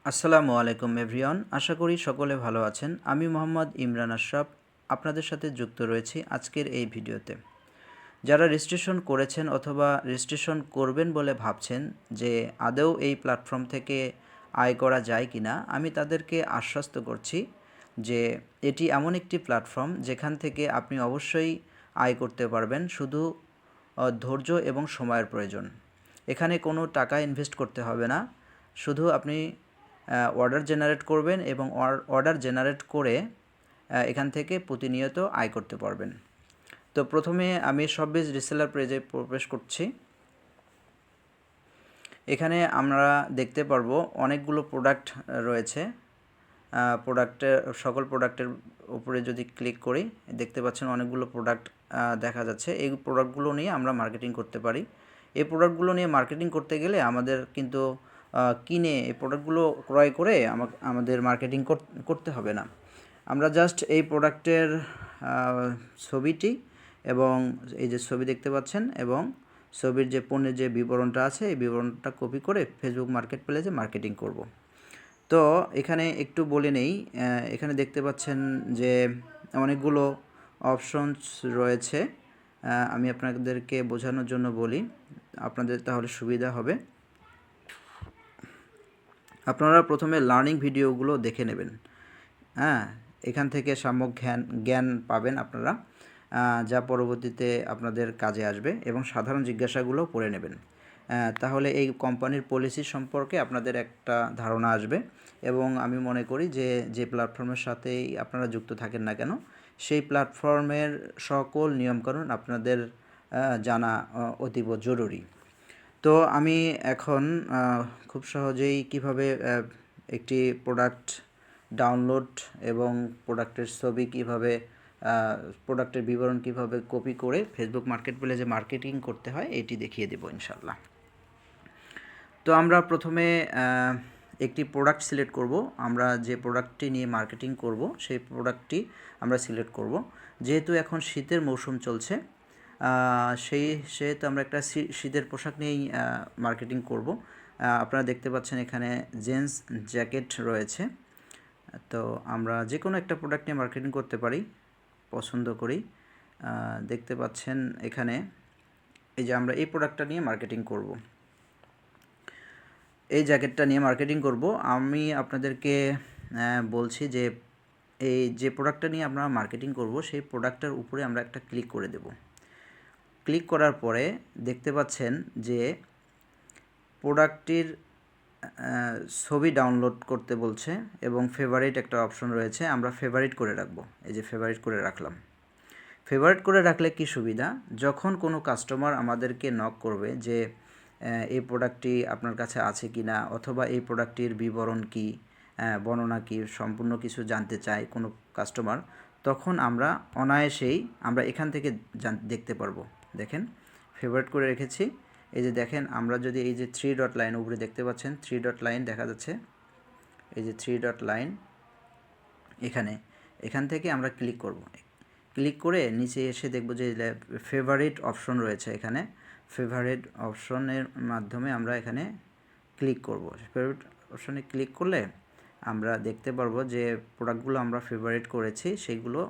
আসসালামু আলাইকুম এভরিওয়ান, আশা করি সকলে ভালো আছেন। আমি মোহাম্মদ ইমরান আশরাফ আপনাদের সাথে যুক্ত রয়েছি আজকের এই ভিডিওতে। যারা রেজিস্ট্রেশন করেছেন অথবা রেজিস্ট্রেশন করবেন বলে ভাবছেন যে আদৌ এই প্ল্যাটফর্ম থেকে আয় করা যায় কিনা, আমি তাদেরকে আশ্বস্ত করছি যে এটি এমন একটি প্ল্যাটফর্ম যেখান থেকে আপনি অবশ্যই আয় করতে পারবেন, শুধু ধৈর্য এবং সময়ের প্রয়োজন। এখানে কোনো টাকা ইনভেস্ট করতে হবে না, শুধু আপনি অর্ডার জেনারেট করবেন এবং অর্ডার জেনারেট করে এখান থেকে প্রতিনিয়ত আয় করতে পারবেন। তো প্রথমে আমি শপবিজ রিসেলার পেজে প্রবেশ করছি। এখানে আমরা দেখতে পারবো অনেকগুলো প্রোডাক্ট রয়েছে। সকল প্রোডাক্টের উপরে যদি ক্লিক করি দেখতে পাচ্ছেন অনেকগুলো প্রোডাক্ট দেখা যাচ্ছে। এই প্রোডাক্টগুলো নিয়ে আমরা মার্কেটিং করতে পারি। এই প্রোডাক্টগুলো নিয়ে মার্কেটিং করতে গেলে আমাদের কিন্তু কিনে এই প্রোডাক্টগুলো ক্রয় করে আমাদের মার্কেটিং করতে হবে না। আমরা জাস্ট এই প্রোডাক্টের ছবিটি এবং এই যে ছবি দেখতে পাচ্ছেন এবং ছবির যে পণ্যের যে বিবরণটা আছে এই বিবরণটা কপি করে ফেসবুক মার্কেট প্লেসে মার্কেটিং করব। তো এখানে একটু বলে নেই, এখানে দেখতে পাচ্ছেন যে অনেকগুলো অপশনস রয়েছে। আমি আপনাদেরকে বোঝানোর জন্য বলি, আপনাদের তাহলে সুবিধা হবে। আপনারা প্রথমে লার্নিং ভিডিওগুলো দেখে নেবেন। এখান থেকে সাম্যক জ্ঞান পাবেন আপনারা, যা পরবর্তীতে আপনাদের কাজে আসবে, এবং সাধারণ জিজ্ঞাসাগুলো পড়ে নেবেন। তাহলে এই কোম্পানির পলিসি সম্পর্কে আপনাদের একটা ধারণা আসবে, এবং আমি মনে করি যে প্ল্যাটফর্মের সাথেই আপনারা যুক্ত থাকেন না কেন, সেই প্ল্যাটফর্মের সকল নিয়মকানুন আপনাদের জানা অতীব জরুরি। তো আমি এখন খুব সহজেই কিভাবে একটি প্রোডাক্ট ডাউনলোড এবং প্রোডাক্টের ছবি কিভাবে, প্রোডাক্টের বিবরণ কিভাবে কপি করে ফেসবুক মার্কেট প্লেসে মার্কেটিং করতে হয় এটি দেখিয়ে দেব ইনশাল্লাহ। তো আমরা প্রথমে একটি প্রোডাক্ট সিলেক্ট করব। আমরা যে প্রোডাক্টটি নিয়ে মার্কেটিং করব সেই প্রোডাক্টটি আমরা সিলেক্ট করব। যেহেতু এখন শীতের মৌসুম চলছে, সেহেতু আমরা একটা শীতের পোশাক নিয়েই মার্কেটিং করব। আপনারা দেখতে পাচ্ছেন এখানে জেন্টস জ্যাকেট রয়েছে। তো আমরা যে কোনো একটা প্রোডাক্ট নিয়ে মার্কেটিং করতে পারি পছন্দ করি। দেখতে পাচ্ছেন এখানে এই যে আমরা এই প্রোডাক্টটা নিয়ে মার্কেটিং করব, এই জ্যাকেটটা নিয়ে মার্কেটিং করব। আমি আপনাদেরকে বলছি যে এই যে প্রোডাক্টটা নিয়ে আমরা মার্কেটিং করব সেই প্রোডাক্টটার উপরে আমরা একটা ক্লিক করে দেব। ক্লিক করার পরে দেখতে পাচ্ছেন যে প্রোডাক্টটির ছবি ডাউনলোড করতে বলছে এবং ফেভারিট একটা অপশন রয়েছে, আমরা ফেভারিট করে রাখব। এই যে ফেভারিট করে রাখলাম। ফেভারিট করে রাখলে কি সুবিধা, যখন কোনো কাস্টমার আমাদেরকে নক করবে যে এই প্রোডাক্টটি আপনার কাছে আছে কি না, অথবা এই প্রোডাক্টটির বিবরণ কি, বর্ণনা কি, সম্পূর্ণ কিছু জানতে চায় কোনো কাস্টমার, তখন আমরা অনায়াসেই আমরা এখান থেকে দেখতে পারবো। দেখেন ফেভারিট করে রেখেছি। এই যে দেখেন, আমরা যদি এই যে 3 ডট লাইন উপরে দেখতে পাচ্ছেন, 3 ডট লাইন দেখা যাচ্ছে, এই যে 3 ডট লাইন, এখান থেকে আমরা ক্লিক করব। ক্লিক করে নিচে এসে দেখব যে ফেভারিট অপশন রয়েছে। এখানে ফেভারিট অপশনের মাধ্যমে আমরা এখানে ক্লিক করব। ফেভারিট অপশনে ক্লিক করলে আমরা দেখতে পারবো যে প্রোডাক্টগুলো আমরা ফেভারিট করেছি সেগুলো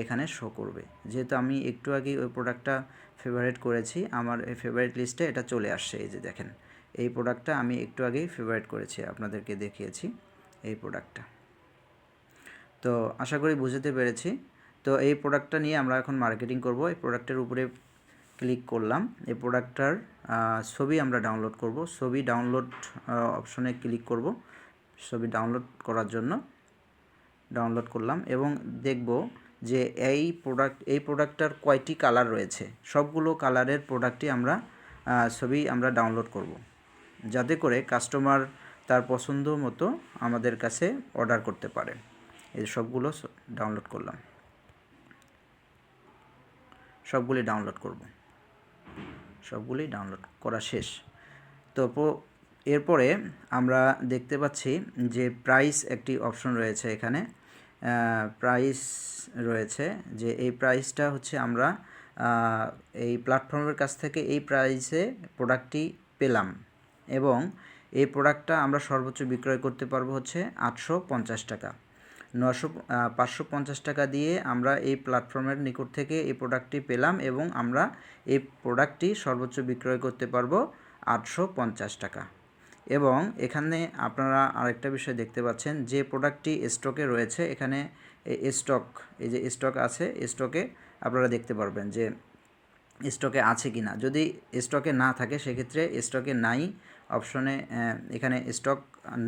এখানে শো করবে। যেহেতু আমি একটু আগে ওই প্রোডাক্টটা ফেভারিট করেছি, আমার এই ফেভারিট লিস্টে এটা চলে আসছে। এই যে দেখেন, এই প্রোডাক্টটা আমি একটু আগেই ফেভারিট করেছি, আপনাদেরকে দেখিয়েছি এই প্রোডাক্টটা। তো আশা করি বুঝতে পেরেছি। তো এই প্রোডাক্টটা নিয়ে আমরা এখন মার্কেটিং করব। এই প্রোডাক্টের উপরে ক্লিক করলাম, এই প্রোডাক্টটার ছবি আমরা ডাউনলোড করব। ছবি ডাউনলোড অপশনে ক্লিক করব। ছবি ডাউনলোড করার জন্য ডাউনলোড করলাম এবং দেখব যে এই প্রোডাক্টটার কয়টি কালার রয়েছে। সবগুলো কালারের প্রোডাক্টই আমরা ছবি আমরা ডাউনলোড করব, যাতে করে কাস্টমার তার পছন্দ মতো আমাদের কাছে অর্ডার করতে পারে। এই সবগুলো ডাউনলোড করলাম, সবগুলি ডাউনলোড করব। সবগুলি ডাউনলোড করা শেষ। তো এরপরে আমরা দেখতে পাচ্ছি যে প্রাইস একটি অপশন রয়েছে। এখানে প্রাইস রয়েছে, যে এই প্রাইসটা হচ্ছে আমরা এই প্ল্যাটফর্মের কাছ থেকে এই প্রাইসে প্রোডাক্টটি পেলাম, এবং এই প্রোডাক্টটা আমরা সর্বোচ্চ বিক্রয় করতে পারবো হচ্ছে 850 টাকা। 550 টাকা দিয়ে আমরা এই প্ল্যাটফর্মের নিকট থেকে এই প্রোডাক্টটি পেলাম এবং আমরা এই প্রোডাক্টটি সর্বোচ্চ বিক্রয় করতে পারবো 850 টাকা। এবং এখানে আপনারা আরেকটা বিষয় দেখতে পাচ্ছেন, যে প্রোডাক্টটি স্টকে রয়েছে এখানে স্টক, এই যে স্টক আছে, স্টকে আপনারা দেখতে পারবেন যে স্টকে আছে কি না। যদি স্টকে না থাকে সেক্ষেত্রে স্টকে নাই অপশনে এখানে স্টক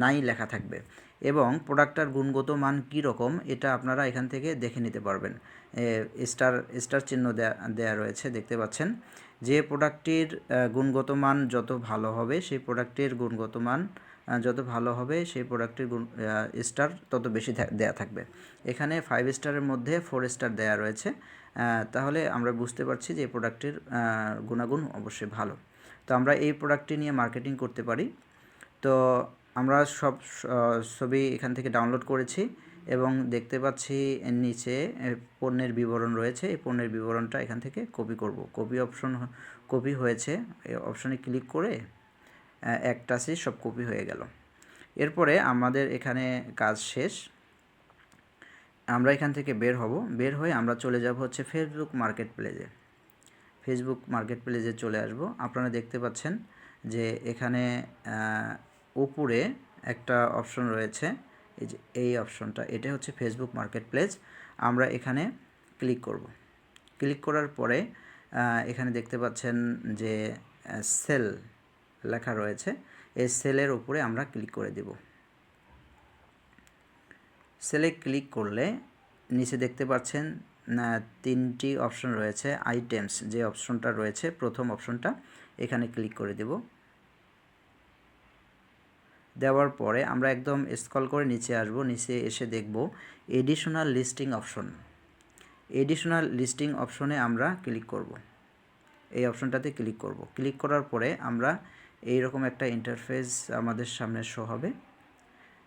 নাই লেখা থাকবে এবং প্রোডাক্টটার গুণগত মান কী রকম এটা আপনারা এখান থেকে দেখে নিতে পারবেন। স্টার চিহ্ন দেয়া রয়েছে, দেখতে পাচ্ছেন। যে প্রোডাক্টটির গুণগত মান যত ভালো হবে সেই প্রোডাক্টের গুণগত মান যত ভালো হবে সেই প্রোডাক্টের স্টার তত বেশি দেয়া থাকবে। এখানে 5 স্টারের মধ্যে 4 স্টার দেয়া রয়েছে, তাহলে আমরা বুঝতে পারছি যে এই প্রোডাক্টের গুণাগুণ অবশ্যই ভালো। তো আমরা এই প্রোডাক্টটি নিয়ে মার্কেটিং করতে পারি। তো আমরা সব ছবি এখান থেকে ডাউনলোড করেছি এবং দেখতে পাচ্ছি নিচে পণ্যের বিবরণ রয়েছে। এই পণ্যের বিবরণটা এখান থেকে কপি করব। কপি হয়েছে, এই অপশনে ক্লিক করে এক টাচে সব কপি হয়ে গেল। এরপরে আমাদের এখানে কাজ শেষ। আমরা এখান থেকে বের হব, বের হয়ে আমরা চলে যাব হচ্ছে ফেসবুক মার্কেট প্লেসে। ফেসবুক মার্কেট প্লেসে চলে আসব। আপনারা দেখতে পাচ্ছেন যে এখানে উপরে একটা অপশন রয়েছে, এই যে এই অপশনটা, এটা হচ্ছে ফেসবুক মার্কেট প্লেস। আমরা এখানে ক্লিক করব। ক্লিক করার পরে এখানে দেখতে পাচ্ছেন যে সেল লেখা রয়েছে, এই সেলের উপরে আমরা ক্লিক করে দেব। সেলে ক্লিক করলে নিচে দেখতে পাচ্ছেন 3টি অপশন রয়েছে। আইটেমস যে অপশনটা রয়েছে, প্রথম অপশনটা, এখানে ক্লিক করে দেব। দেওয়ার পরে আমরা একদম স্ক্রল করে নিচে আসব। নিচে এসে দেখব additional listing option. Additional listing অপশনে আমরা ক্লিক করব। এই অপশনটাতে ক্লিক করব। ক্লিক করার পরে আমরা এইরকম একটা ইন্টারফেস আমাদের সামনে শো হবে,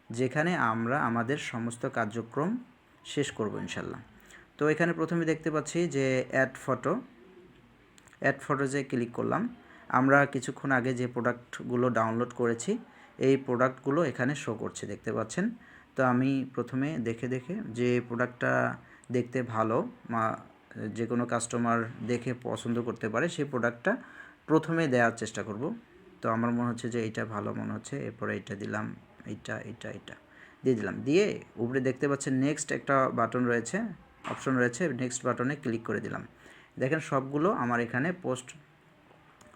যেখানে আমরা আমাদের সমস্ত কার্যক্রম শেষ করব ইনশাল্লাহ। তো এখানে প্রথমে দেখতে পাচ্ছি যে অ্যাড ফটোজে ক্লিক করলাম। আমরা কিছুক্ষণ আগে যে প্রোডাক্টগুলো ডাউনলোড করেছি এই প্রোডাক্টগুলো এখানে শো করছে, দেখতে পাচ্ছেন। তো আমি প্রথমে দেখে যে প্রোডাক্টটা দেখতে ভালো, যে কোনো কাস্টমার দেখে পছন্দ করতে পারে সেই প্রোডাক্টটা প্রথমে দেওয়ার চেষ্টা করব। তো আমার মনে হচ্ছে যে এইটা ভালো মনে হচ্ছে, এরপরে এইটা দিলাম, এইটা দিয়ে দিলাম। দিয়ে উপরে দেখতে পাচ্ছেন নেক্সট একটা বাটন রয়েছে, অপশন রয়েছে, নেক্সট বাটনে ক্লিক করে দিলাম। দেখেন সবগুলো আমার এখানে পোস্ট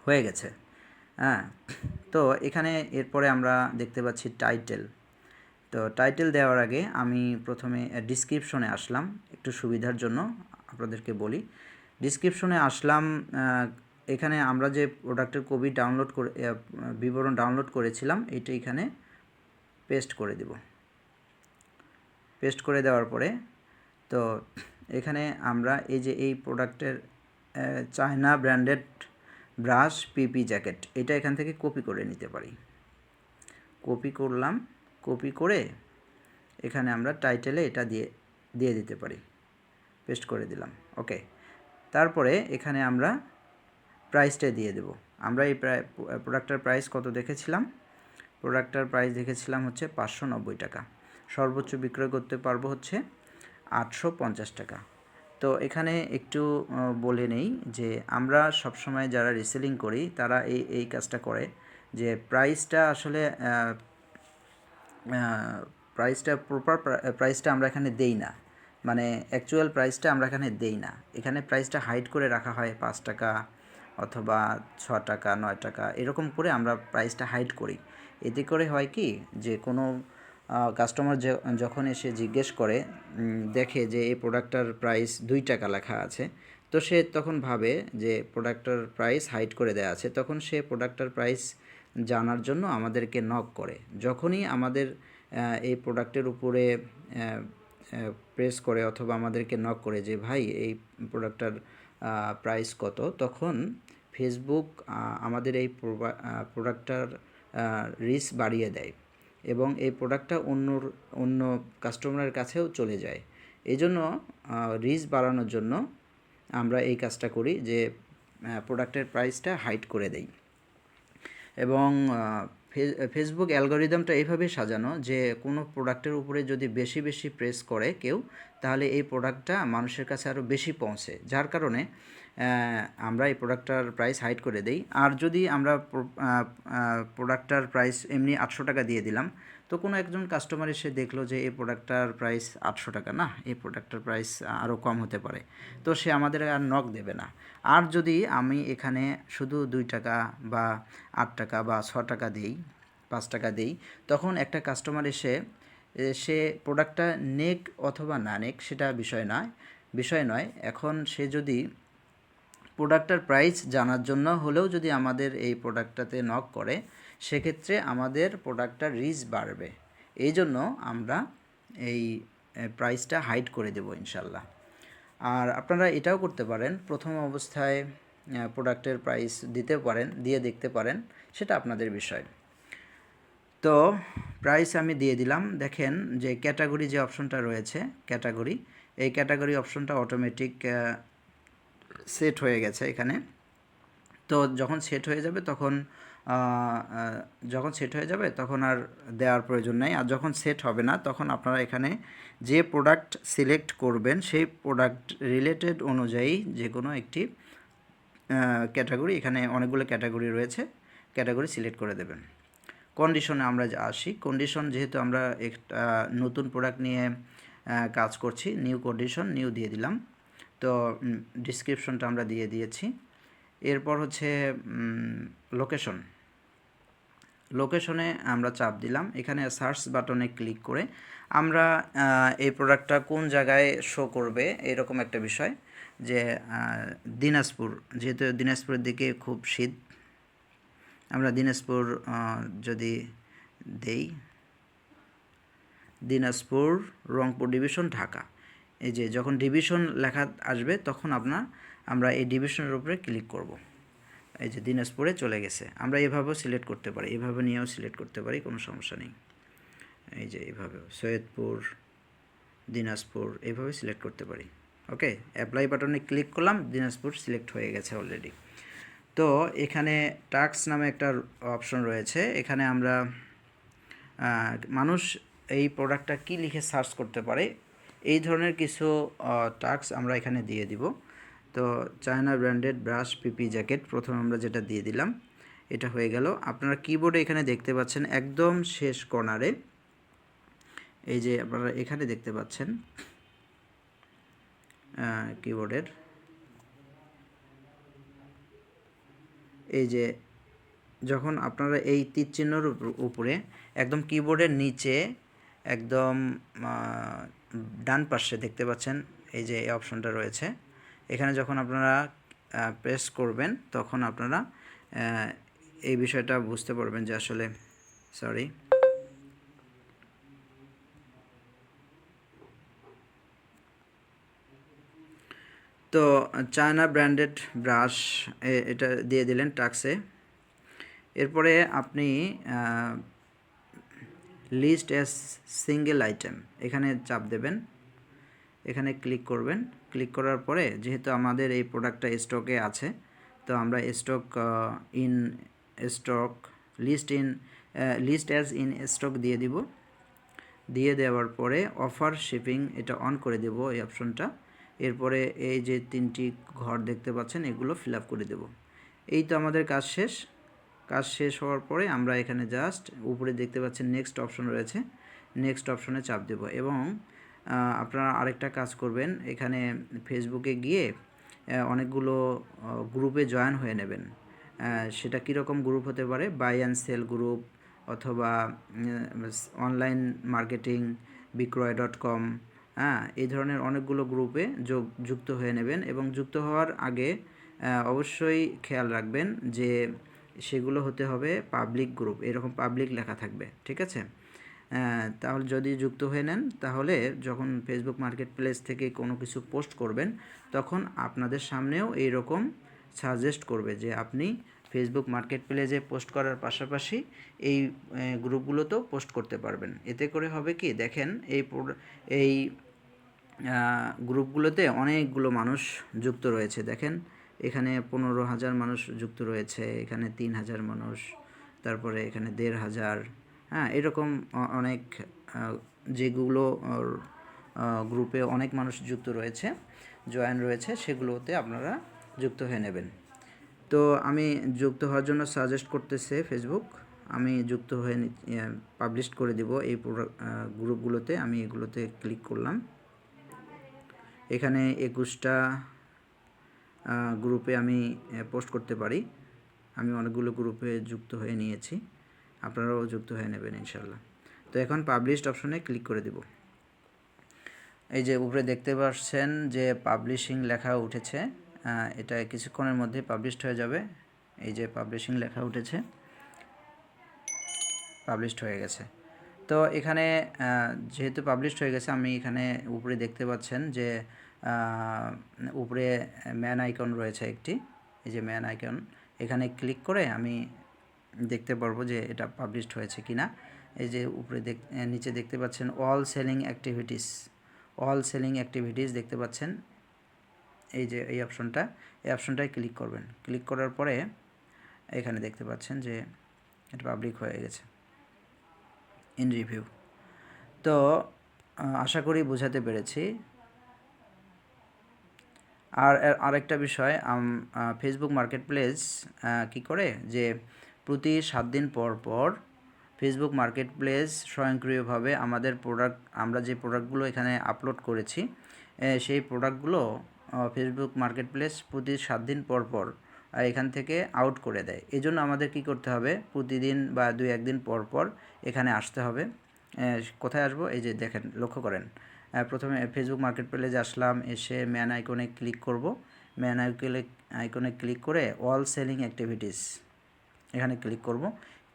হয়ে গেছে। হ্যাঁ, তো এখানে এরপরে আমরা দেখতে পাচ্ছি টাইটেল। তো টাইটেল দেওয়ার আগে আমি প্রথমে ডিসক্রিপশনে আসলাম, একটু সুবিধার জন্য আপনাদেরকে বলি। ডিসক্রিপশনে আসলাম, এখানে আমরা যে প্রোডাক্টের বিবরণ ডাউনলোড করেছিলাম এইটা এখানে পেস্ট করে দেব। পেস্ট করে দেওয়ার পরে তো এখানে আমরা এই প্রোডাক্টের চায়না ব্র্যান্ডেড ব্রাশ পিপি জ্যাকেট, এটা এখান থেকে কপি করে নিতে পারি। কপি করলাম, কপি করে এখানে আমরা টাইটেলে এটা দিয়ে দিতে পারি। পেস্ট করে দিলাম, ওকে। তারপরে এখানে আমরা প্রাইসটা দিয়ে দেব। আমরা এই প্রোডাক্টটার প্রাইস কত দেখেছিলাম? প্রোডাক্টটার প্রাইস দেখেছিলাম হচ্ছে 590 টাকা। সর্বোচ্চ বিক্রয় করতে পারবো হচ্ছে 850 টাকা। তো এখানে একটু বলে নেই যে আমরা সবসময় যারা রিসেলিং করি তারা এই কাজটা করে যে প্রাইসটা আসলে প্রপার প্রাইসটা আমরা এখানে দেই না, মানে অ্যাকচুয়াল প্রাইসটা আমরা এখানে দেই না। এখানে প্রাইসটা হাইড করে রাখা হয় 5 টাকা অথবা 6 টাকা 9 টাকা এরকম করে আমরা প্রাইসটা হাইড করি। এতে করে হয় কি যে কোনো কাস্টমার যখন এসে জিজ্ঞেস করে, দেখে যে এই প্রোডাক্টটার প্রাইস 2 টাকা লেখা আছে, তো সে তখন ভাবে যে প্রোডাক্টটার প্রাইস হাইড করে দেওয়া আছে, তখন সে প্রোডাক্টটার প্রাইস জানার জন্য আমাদেরকে নক করে। যখনই আমাদের এই প্রোডাক্টের উপরে প্রেস করে অথবা আমাদেরকে নক করে যে ভাই এই প্রোডাক্টটার প্রাইস কত, তখন ফেসবুক আমাদের এই প্রোডাক্টটার রিচ বাড়িয়ে দেয় এবং এই প্রোডাক্টটা অন্য কাস্টমারের কাছেও চলে যায়। এই জন্য রিচ বাড়ানোর জন্য আমরা এই কাজটা করি যে প্রোডাক্টের প্রাইসটা হাইড করে দেই। এবং ফেসবুক অ্যালগরিদমটা এইভাবেই সাজানো যে কোনো প্রোডাক্টের উপরে যদি বেশি বেশি প্রেস করে কেউ, তাহলে এই প্রোডাক্টটা মানুষের কাছে আরও বেশি পৌঁছে, যার কারণে আমরা এই প্রোডাক্টটার প্রাইস হাইড করে দেই। আর যদি আমরা প্রোডাক্টটার প্রাইস এমনি 800 টাকা দিয়ে দিলাম, তো কোনো একজন কাস্টমার এসে দেখলো যে এই প্রোডাক্টটার প্রাইস 800 টাকা না, এই প্রোডাক্টটার প্রাইস আরও কম হতে পারে, তো সে আমাদের আর নক দেবে না। আর যদি আমি এখানে শুধু 2 টাকা বা 8 টাকা বা 6 টাকা দিই, 5 টাকা দিই, তখন একটা কাস্টমার এসে সে প্রোডাক্টটা নেক অথবা না নেক সেটা বিষয় নয়। এখন সে যদি প্রোডাক্টটার প্রাইস জানার জন্য হলেও যদি আমাদের এই প্রোডাক্টটাতে নক করে, সেক্ষেত্রে আমাদের প্রোডাক্টটার রিচ বাড়বে। এই জন্য আমরা এই প্রাইসটা হাইড করে দেব ইনশাল্লাহ। আর আপনারা এটাও করতে পারেন, প্রথম অবস্থায় প্রোডাক্টের প্রাইস দিয়ে দেখতে পারেন, সেটা আপনাদের বিষয়। তো প্রাইস আমি দিয়ে দিলাম। দেখেন যে ক্যাটাগরি যে অপশনটা রয়েছে, এই ক্যাটাগরি অপশনটা অটোমেটিক সেট হয়ে গেছে এখানে। তো যখন সেট হয়ে যাবে তখন আর দেওয়ার প্রয়োজন নেই। আর যখন সেট হবে না, তখন আপনারা এখানে যে প্রোডাক্ট সিলেক্ট করবেন সেই প্রোডাক্ট রিলেটেড অনুযায়ী যে কোনো একটি ক্যাটাগরি, এখানে অনেকগুলো ক্যাটাগরি রয়েছে, ক্যাটাগরি সিলেক্ট করে দেবেন। কন্ডিশনে আমরা আসি। কন্ডিশন যেহেতু আমরা একটা নতুন প্রোডাক্ট নিয়ে কাজ করছি, নিউ দিয়ে দিলাম। তো ডিসক্রিপশনটা আমরা দিয়ে দিয়েছি। এরপর হচ্ছে লোকেশনে আমরা চাপ দিলাম। এখানে সার্চ বাটনে ক্লিক করে আমরা এই প্রোডাক্টটা কোন জায়গায় শো করবে এরকম একটা বিষয়, যে দিনাজপুর, যেহেতু দিনাজপুরের দিকে খুব শীত, আমরা দিনাজপুর যদি দেই, দিনাজপুর, রংপুর ডিভিশন, ঢাকা, এই যে যখন ডিভিশন লেখা আসবে তখন আমরা এই ডিভিশনের উপরে ক্লিক করব। এই যে দিনাজপুরে চলে গেছে। আমরা এভাবেও সিলেক্ট করতে পারি, এভাবে নিয়েও সিলেক্ট করতে পারি, কোনো সমস্যা নেই। এই যে এইভাবেও সৈয়দপুর, দিনাজপুর এইভাবে সিলেক্ট করতে পারি। ওকে, অ্যাপ্লাই বাটনে ক্লিক করলাম, দিনাজপুর সিলেক্ট হয়ে গেছে অলরেডি। তো এখানে টাস্ক নামে একটা অপশন রয়েছে, এখানে আমরা মানুষ এই প্রোডাক্টটা কি লিখে সার্চ করতে পারে এই ধরনের কিছু টাস্ক আমরা এখানে দিয়ে দিব। তো চায়না ব্র্যান্ডেড ব্রাশ পিপি জ্যাকেট প্রথমে আমরা যেটা দিয়ে দিলাম, এটা হয়ে গেল। আপনারা কিবোর্ডে এখানে দেখতে পাচ্ছেন একদম শেষ কর্নারে, এই যে আপনারা এখানে দেখতে পাচ্ছেন কিবোর্ডের এই যে যখন আপনারা এই তীর চিহ্নের উপরে একদম কিবোর্ডের নিচে একদম ডান পাশে দেখতে পাচ্ছেন এই যে এই অপশনটা রয়েছে, এখানে যখন আপনারা প্রেস করবেন তখন আপনারা এই বিষয়টা বুঝতে পারবেন যে আসলে তো চায়না ব্র্যান্ডেড ব্রাশ এটা দিয়ে দিলেন টাক্সে। এরপরে আপনি লিস্ট অ্যাজ সিঙ্গেল আইটেম এখানে চাপ দেবেন, এখানে ক্লিক করবেন। ক্লিক করার পরে যেহেতু আমাদের এই প্রোডাক্টটা স্টকে আছে, তো আমরা লিস্ট অ্যাজ ইন স্টক দিয়ে দিব। দিয়ে দেওয়ার পরে অফার শিপিং এটা অন করে দেব এই অপশনটা। এরপরে এই যে 3টি ঘর দেখতে পাচ্ছেন এগুলো ফিল আপ করে দেব। এই তো আমাদের কাজ শেষ হওয়ার পরে আমরা এখানে জাস্ট উপরে দেখতে পাচ্ছেন নেক্সট অপশন রয়েছে, নেক্সট অপশনে চাপ দেব। এবং আপনারা আরেকটা কাজ করবেন, এখানে ফেসবুকে গিয়ে অনেকগুলো গ্রুপে জয়েন হয়ে নেবেন। সেটা কীরকম গ্রুপ হতে পারে, বাই অ্যান্ড সেল গ্রুপ অথবা অনলাইন মার্কেটিং বিক্রয়.com, এই ধরনের অনেকগুলো গ্রুপে যুক্ত হয়ে নেবেন। এবং যুক্ত হওয়ার আগে অবশ্যই খেয়াল রাখবেন যে সেগুলো হতে হবে পাবলিক গ্রুপ, এরকম পাবলিক লেখা থাকবে, ঠিক আছে? তাহলে যদি যুক্ত হয়ে নেন, তাহলে যখন ফেসবুক মার্কেট প্লেস থেকে কোনো কিছু পোস্ট করবেন তখন আপনাদের সামনেও এইরকম সাজেস্ট করবে যে আপনি ফেসবুক মার্কেট প্লেসে পোস্ট করার পাশাপাশি এই গ্রুপগুলোতেও পোস্ট করতে পারবেন। এতে করে হবে কি, দেখেন এই গ্রুপগুলোতে অনেকগুলো মানুষ যুক্ত রয়েছে। দেখেন এখানে 15,000 মানুষ যুক্ত রয়েছে, এখানে 3,000 মানুষ, তারপরে এখানে 1500, হ্যাঁ, এরকম অনেক যেগুলো গ্রুপে অনেক মানুষ যুক্ত রয়েছে, জয়েন রয়েছে, সেগুলোতে আপনারা যুক্ত হয়ে নেবেন। তো আমি যুক্ত হওয়ার জন্য সাজেস্ট করতেছে ফেসবুক, আমি যুক্ত হয়ে পাবলিশ করে দিব এই গ্রুপগুলোতে। আমি এগুলোতে ক্লিক করলাম। এখানে 21টা গ্রুপে আমি পোস্ট করতে পারি। আমি অনেকগুলো গ্রুপে যুক্ত হয়ে নিয়েছি, আপনারাও যুক্ত হয়ে নেবেন ইনশাল্লাহ। তো এখন পাবলিশড অপশনে ক্লিক করে দিব। এই যে উপরে দেখতে পাচ্ছেন যে পাবলিশিং লেখা উঠেছে, এটা কিছুক্ষণের মধ্যে পাবলিশড হয়ে যাবে। এই যে পাবলিশিং লেখা উঠেছে, পাবলিশড হয়ে গেছে। তো এখানে যেহেতু পাবলিশড হয়ে গেছে, আমি এখানে উপরে দেখতে পাচ্ছেন যে উপরে ম্যান আইকন রয়েছে একটি, এই যে ম্যান আইকন, এখানে ক্লিক করে আমি দেখতে পারবো যে এটা পাবলিশড হয়েছে কিনা। এই যে উপরে নিচে দেখতে পাচ্ছেন অল সেলিং অ্যাক্টিভিটিস দেখতে পাচ্ছেন, এই যে এই অপশনটায় ক্লিক করবেন। ক্লিক করার পরে এখানে দেখতে পাচ্ছেন যে এটা পাবলিক হয়ে গেছে ইন রিভিউ। তো আশা করি বোঝাতে পেরেছি। আর আরেকটা বিষয়, ফেসবুক মার্কেট প্লেস কী করে যে প্রতি 7 দিন পর পর ফেসবুক মার্কেট প্লেস স্বয়ংক্রিয়ভাবে আমাদের আমরা যে প্রোডাক্টগুলো এখানে আপলোড করেছি সেই প্রোডাক্টগুলো ফেসবুক মার্কেট প্লেস প্রতি 7 দিন পর পর এখান থেকে আউট করে দেয়। এই জন্য আমাদের কী করতে হবে, প্রতিদিন বা 2-1 দিন পর পর এখানে আসতে হবে। কোথায় আসবো, এই যে দেখেন, লক্ষ্য করেন, প্রথমে ফেসবুক মার্কেট প্লেসে আসলাম, এসে ম্যান আইকনে ক্লিক করব। ম্যান আইকনে ক্লিক করে অল সেলিং অ্যাক্টিভিটিস এখানে ক্লিক করব।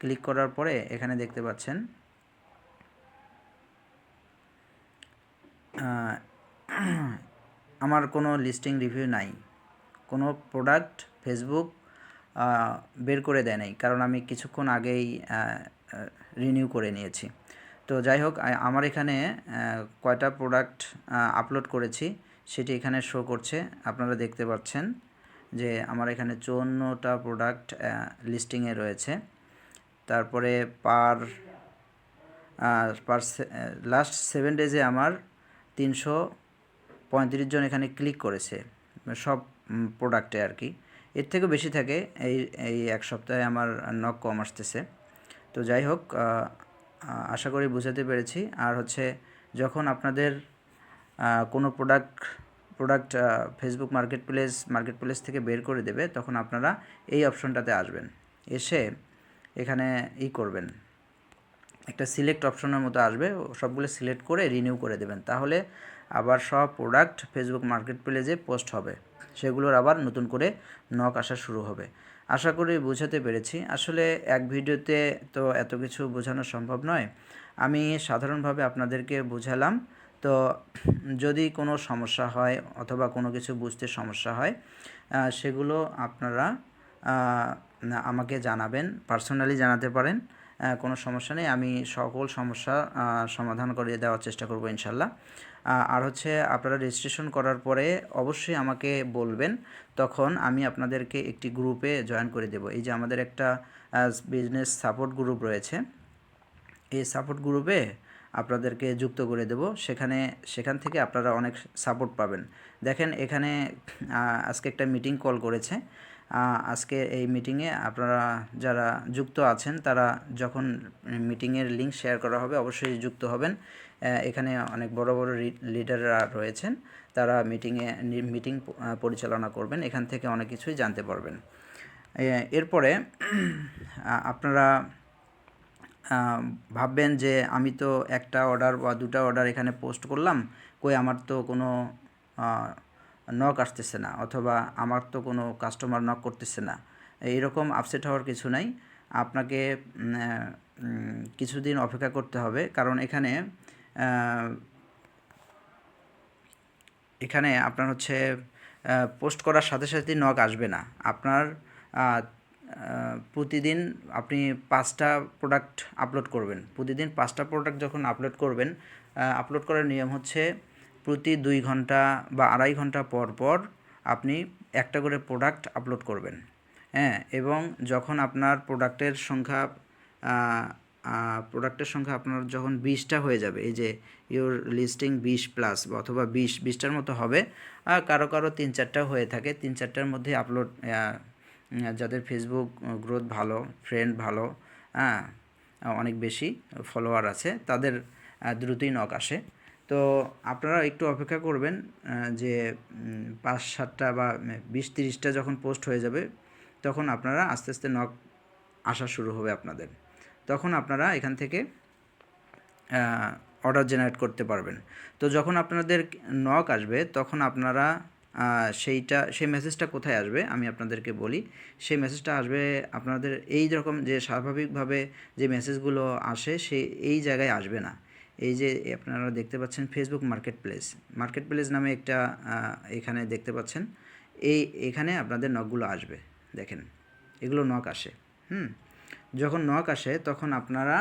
ক্লিক করার পরে এখানে দেখতে পাচ্ছেন আমার কোনো লিস্টিং রিভিউ নাই, কোনো প্রোডাক্ট ফেসবুক বের করে দেয় নাই, কারণ আমি কিছুক্ষণ আগেই রিনিউ করে নিয়েছি। তো যাই হোক, আমার এখানে কয়টা প্রোডাক্ট আপলোড করেছি সেটি এখানে শো করছে, আপনারা দেখতে পাচ্ছেন যে আমার এখানে 54টা প্রোডাক্ট লিস্টিংয়ে রয়েছে। তারপরে লাস্ট 7 ডেজে আমার 335 জন এখানে ক্লিক করেছে, সব প্রোডাক্টে আর কি। এর থেকেও বেশি থাকে, এই এক সপ্তাহে আমার নক কম আসতেছে। তো যাই হোক, আশা করি বুঝাতে পেরেছি। আর হচ্ছে, যখন আপনাদের কোনো প্রোডাক্ট ফেসবুক মার্কেট প্লেস থেকে বের করে দেবে, তখন আপনারা এই অপশনটাতে আসবেন, এসে এখানে করবেন, একটা সিলেক্ট অপশনের মতো আসবে, সবগুলো সিলেক্ট করে রিনিউ করে দেবেন, তাহলে আবার সব প্রোডাক্ট ফেসবুক মার্কেট প্লেসে পোস্ট হবে, সেগুলোর আবার নতুন করে নক আসা শুরু হবে। আশা করি বোঝাতে পেরেছি। আসলে এক ভিডিওতে তো এত কিছু বোঝানো সম্ভব নয়, আমি সাধারণভাবে আপনাদেরকে বোঝালাম। তো যদি কোনো সমস্যা হয় অথবা কোনো কিছু বুঝতে সমস্যা হয়, সেগুলো আপনারা আমাকে জানাবেন, পার্সোনালি জানাতে পারেন, কোনো সমস্যা নেই, আমি সকল সমস্যা সমাধান করে দেওয়ার চেষ্টা করব ইনশাল্লাহ। আর হচ্ছে, আপনারা রেজিস্ট্রেশন করার পরে অবশ্যই আমাকে বলবেন, তখন আমি আপনাদেরকে একটি গ্রুপে জয়েন করে দেব। এই যে আমাদের একটা বিজনেস সাপোর্ট গ্রুপ রয়েছে, এই সাপোর্ট গ্রুপে আপনাদেরকে যুক্ত করে দেব। সেখান থেকে আপনারা অনেক সাপোর্ট পাবেন। দেখেন, এখানে আজকে একটা মিটিং কল করেছে। আজকে এই মিটিংয়ে আপনারা যারা যুক্ত আছেন, তারা যখন মিটিংয়ের লিঙ্ক শেয়ার করা হবে অবশ্যই যুক্ত হবেন। এখানে অনেক বড় বড় লিডাররা রয়েছেন, তারা মিটিং পরিচালনা করবেন, এখান থেকে অনেক কিছুই জানতে পারবেন। এরপরে আপনারা ভাববেন যে আমি তো একটা অর্ডার বা 2টা অর্ডার এখানে পোস্ট করলাম, কই আমার তো কোনো নক আসতেছে না, অথবা আমার তো কোনো কাস্টমার নক করতেছে না। এইরকম আপসেট হওয়ার কিছু নাই, আপনাকে কিছুদিন অপেক্ষা করতে হবে, কারণ এখানে আপনার হচ্ছে পোস্ট করার সাথে সাথে নক আসবে না। আপনার প্রতিদিন আপনি 5টা প্রোডাক্ট আপলোড করবেন। প্রতিদিন 5টা প্রোডাক্ট যখন আপলোড করবেন, আপলোড করার নিয়ম হচ্ছে প্রতি 2 ঘন্টা বা 2.5 ঘন্টা পর পর আপনি একটা করে প্রোডাক্ট আপলোড করবেন। হ্যাঁ, এবং যখন আপনার প্রোডাক্টের সংখ্যা আপনার যখন 20টা হয়ে যাবে, এই যে ইউর লিস্টিং 20+ অথবা 20টার মতো হবে, আর কারো 3-4টাও হয়ে থাকে, 3-4টার মধ্যে আপলোড, যাদের ফেসবুক গ্রোথ ভালো, ফ্রেন্ড ভালো, হ্যাঁ, অনেক বেশি ফলোয়ার আছে, তাদের দ্রুতই নক আসে। তো আপনারা একটু অপেক্ষা করবেন, যে 5-7টা বা 20-30টা যখন পোস্ট হয়ে যাবে, তখন আপনারা আস্তে আস্তে নক আসা শুরু হবে আপনাদের। তখন আপনারা এখান থেকে অর্ডার জেনারেট করতে পারবেন। তো যখন আপনাদের নক আসবে, তখন আপনারা সেই মেসেজটা কোথায় আসবে আমি আপনাদেরকে বলি। সেই মেসেজটা আসবে আপনাদের এই রকম, যে স্বাভাবিকভাবে যে মেসেজগুলো আসে এই জায়গায় আসবে না। এই যে আপনারা দেখতে পাচ্ছেন ফেসবুক মার্কেট প্লেস নামে একটা এখানে দেখতে পাচ্ছেন, এখানে আপনাদের নকগুলো আসবে। দেখেন, এগুলো নক আসে। যখন নক আসে তখন আপনারা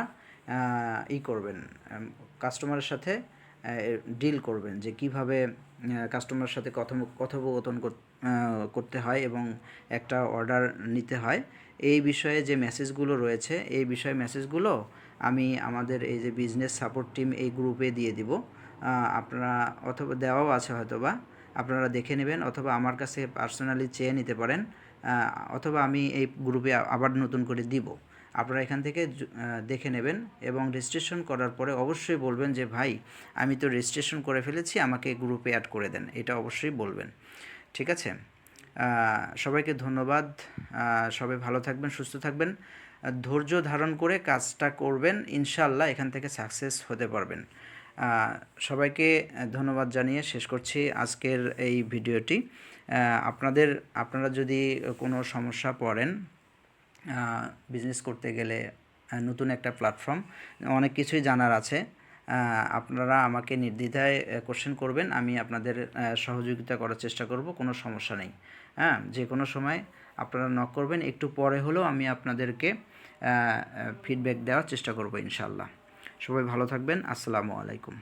করবেন, কাস্টমারের সাথে ডিল করবেন, যে কিভাবে কাস্টমারের সাথে কথোপকথন করতে হয় এবং একটা অর্ডার নিতে হয়। এই বিষয়ে যে মেসেজগুলো রয়েছে, এই বিষয়ে মেসেজগুলো আমি আমাদের এই যে বিজনেস সাপোর্ট টিম এই গ্রুপে দিয়ে দিব। আপনারা, অথবা দেওয়াও আছে হয়তোবা, আপনারা দেখে নেবেন, অথবা আমার কাছে পার্সোনালি চেয়ে নিতে পারেন, অথবা আমি এই গ্রুপে আবার নতুন করে দিব। আপনারা এখান থেকে দেখে নেবেন, এবং রেজিস্ট্রেশন করার পরে অবশ্যই বলবেন যে ভাই, আমি তো রেজিস্ট্রেশন করে ফেলেছি, আমাকে গ্রুপে অ্যাড করে দেন, এটা অবশ্যই বলবেন। ঠিক আছে? সবাইকে ধন্যবাদ। সবাই ভালো থাকবেন, সুস্থ থাকবেন, ধৈর্য ধারণ করে কাজটা করবেন, ইনশাআল্লাহ এখান থেকে সাকসেস হতে পারবেন। সবাইকে ধন্যবাদ জানিয়ে শেষ করছি আজকের এই ভিডিওটি। আপনারা যদি কোনো সমস্যা পড়েন বিজনেস করতে গেলে, নতুন একটা প্ল্যাটফর্ম, অনেক কিছুই জানার আছে, আপনারা আমাকে নির্দ্বিধায় কোশ্চেন করবেন, আমি আপনাদের সহযোগিতা করার চেষ্টা করব, কোনো সমস্যা নেই। হ্যাঁ, যে কোনো সময় আপনারা নক করবেন, একটু পরে হলেও আমি আপনাদেরকে ফিডব্যাক দেওয়ার চেষ্টা করব ইনশাআল্লাহ। সবাই ভালো থাকবেন। আসসালামু আলাইকুম।